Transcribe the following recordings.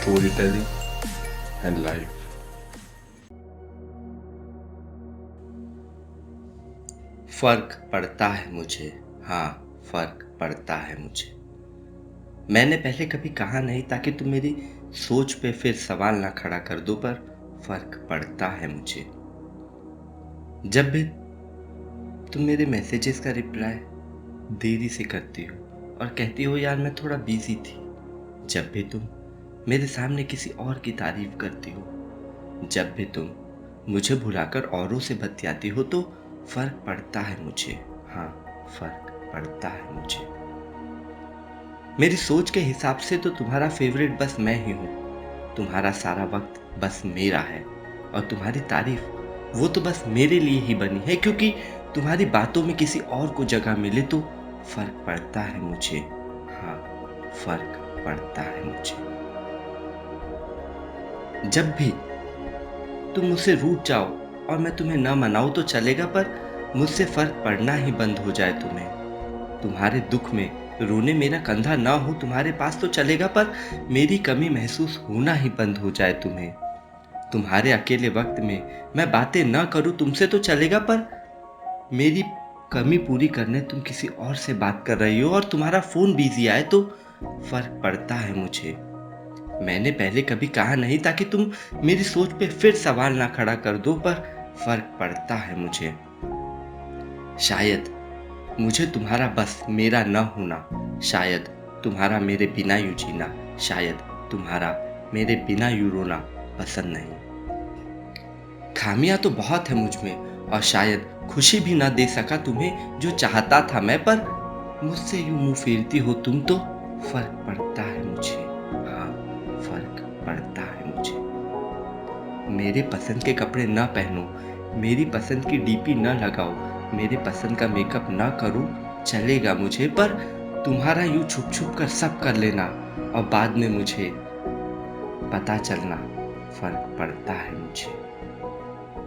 storytelling, and life. फर्क पड़ता है मुझे। हाँ, फर्क पड़ता है मुझे। मैंने पहले कभी कहा नहीं ताकि तुम मेरी सोच पे फिर सवाल ना खड़ा कर दो, पर फर्क पड़ता है मुझे। जब भी तुम मेरे मैसेजेस का रिप्लाई देरी से करती हो और कहती हो यार मैं थोड़ा बिजी थी, जब भी तुम मेरे सामने किसी और की तारीफ करती हो, जब भी तुम मुझे भुलाकर औरों से बतियाती हो, तो फर्क पड़ता है मुझे। हाँ, फर्क पड़ता है मुझे। मेरी सोच के हिसाब से तो तुम्हारा फेवरेट बस मैं ही हूँ। तुम्हारा सारा वक्त बस मेरा है और तुम्हारी तारीफ वो तो बस मेरे लिए ही बनी है, क्योंकि तुम्हारी बातों में किसी और को जगह मिले तो फर्क पड़ता है मुझे। हाँ, फर्क पड़ता है मुझे। जब भी तुम मुझसे रूठ जाओ और मैं तुम्हें न मनाऊं तो चलेगा, पर मुझसे फर्क पड़ना ही बंद हो जाए तुम्हें। तुम्हारे दुख में रोने मेरा कंधा ना हो तुम्हारे पास तो चलेगा, पर मेरी कमी महसूस होना ही बंद हो जाए तुम्हें। तुम्हारे अकेले वक्त में मैं बातें ना करूं तुमसे तो चलेगा, पर मेरी कमी पूरी करने तुम किसी और से बात कर रही हो और तुम्हारा फोन बिजी आए तो फर्क पड़ता है मुझे। मैंने पहले कभी कहा नहीं ताकि तुम मेरी सोच पे फिर सवाल ना खड़ा कर दो, पर फर्क पड़ता है मुझे। शायद मुझे तुम्हारा बस मेरा न होना, शायद तुम्हारा मेरे बिना यूं जीना, शायद तुम्हारा मेरे बिना यूं रोना पसंद नहीं। खामियां तो बहुत है मुझ में और शायद खुशी भी ना दे सका तुम्हें जो चाहता था मैं, पर मुझसे यूं मुंह फेरती हो तुम तो फर्क पड़ता है मुझे। हाँ, फर्क पड़ता है मुझे। मेरे पसंद के कपड़े ना पहनो, मेरी पसंद की डीपी ना लगाओ, मेरे पसंद का मेकअप ना करो चलेगा मुझे, पर तुम्हारा यूं छुप छुप कर सब कर लेना और बाद में मुझे पता चलना फर्क पड़ता है मुझे।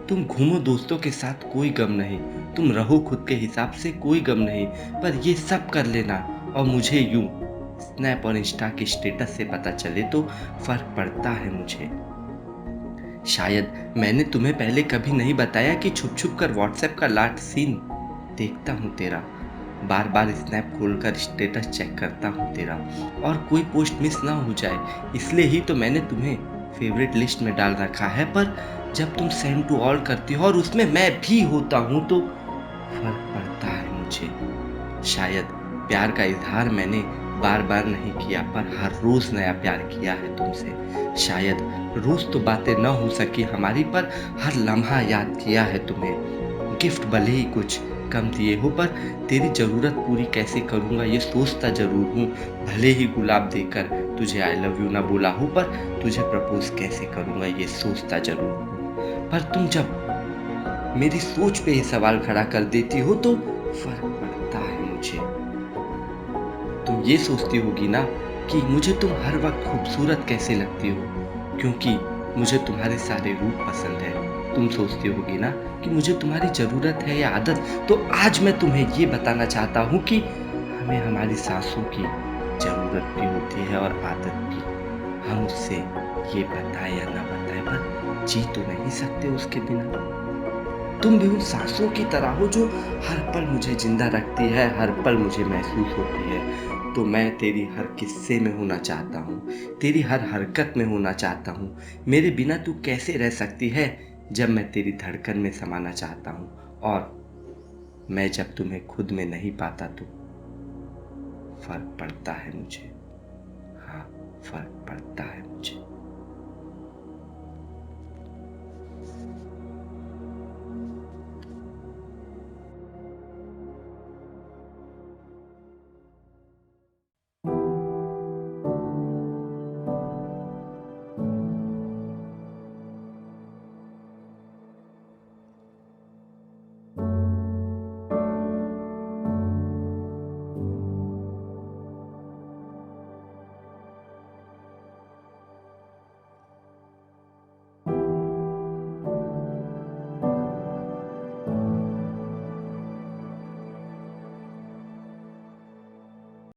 तुम घूमो दोस्तों के साथ कोई गम नहीं, तुम रहो खुद के हिसाब से कोई गम नहीं, पर ये सब कर लेना और मुझे यूं स्नैप और इंस्टा के स्टेटस से पता चले तो फर्क पड़ता है मुझे। शायद मैंने तुम्हें पहले कभी नहीं बताया कि छुप छुप कर व्हाट्सएप का लास्ट सीन देखता हूँ तेरा, बार बार स्नैप खोलकर स्टेटस चेक करता हूँ तेरा, और कोई पोस्ट मिस ना हो जाए इसलिए ही तो मैंने तुम्हें फेवरेट लिस्ट में डाल रखा है, पर जब तुम सेंड टू ऑल करती हो और उसमें मैं भी होता हूँ तो फर्क पड़ता है मुझे। शायद प्यार का इजहार मैंने बार बार नहीं किया, पर हर रोज नया प्यार किया है तुमसे। शायद रोज तो बातें न हो सकी हमारी, पर हर लम्हा याद किया है तुम्हें। गिफ्ट भले ही कुछ कम दिए हो, पर तेरी जरूरत पूरी कैसे करूंगा ये सोचता जरूर हूँ। भले ही गुलाब देकर तुझे आई लव यू ना बोला हो, पर तुझे प्रपोज कैसे करूंगा ये सोचता जरूर हूँ। पर तुम जब मेरी सोच पे ही सवाल खड़ा कर देती हो तो फर्क पड़ता है मुझे। तुम ये सोचती होगी ना कि मुझे तुम हर वक्त खूबसूरत कैसे लगती हो, क्योंकि मुझे तुम्हारे सारे रूप पसंद है। तुम सोचती होगी ना कि मुझे तुम्हारी जरूरत है या आदत, तो आज मैं तुम्हें ये बताना चाहता हूँ कि हमें हमारी सांसों की जरूरत भी होती है और आदत भी। हम उससे ये बताए या ना बताए, पर जी तो नहीं सकते उसके बिना। तुम भी उन सांसों की तरह हो जो हर पल मुझे जिंदा रखती है, हर पल मुझे महसूस होती है। तो मैं तेरी हर किस्से में होना चाहता हूँ, तेरी हर हरकत में होना चाहता हूँ। मेरे बिना तू कैसे रह सकती है जब मैं तेरी धड़कन में समाना चाहता हूँ, और मैं जब तुम्हें खुद में नहीं पाता तो फर्क पड़ता है मुझे। हाँ, फर्क पड़ता है मुझे।